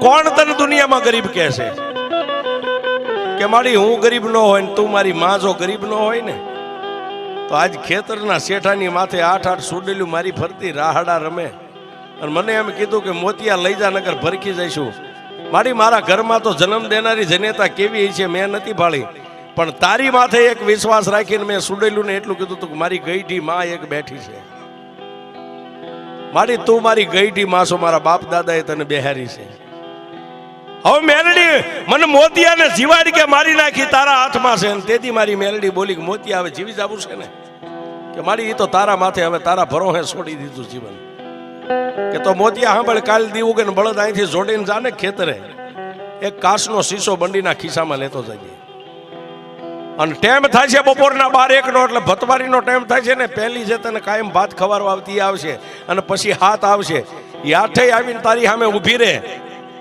કોણ તને દુનિયામાં ગરીબ કહે છે કે મારી હું ગરીબ ન હોય ને તું મારી માં જો ગરીબ ન હોય ને તો આજ ખેતરના શેઠાની માથે 8-8 સુડેલું મારી ફરતી રાહડા રમે અને મને એમ કીધું કે મોતિયા લઈ જા નગર ભરખી જઈશું. મારા ઘરમાં તો જન્મ દેનારી જનેતા કેવી છે મેં નથી ભાળી, પણ તારી માથે એક વિશ્વાસ રાખીને મેં સુડેલું ને એટલું કીધું તું કે મારી ગઈઢી માં એક બેઠી છે. તું મારી ગઈઢી માં છો, મારા બાપ દાદાએ તને બેહારી છે. હવે મેલડી મને મોતિયાને જીવાડી કે મારી નાખી તારા હાથમાં છે. તેથી મારી મેલડી બોલી કે મોતિયા હવે જીવી જવું છે ને કે મારી એ તો તારા માથે હવે તારા ભરોહે છોડી દીધું જીવન. કે તો મોતિયા સાંભળ, કાલ દીવું કે બળદ અહીંથી જોડીને જાને ખેતરે એક કાચનો શીશો બંડીના ખિસ્સામાં લેતો જઈએ. અને ટાઈમ થાય છે બપોરના 12-1 નો, એટલે ભતવારીનો ટાઈમ થાય છે ને. પહેલી છે તને કાયમ ભાત ખવારવા આવતી આવશે અને પછી હાથ આવશે. એ આઠે આવીને તારી સામે ઊભી રહે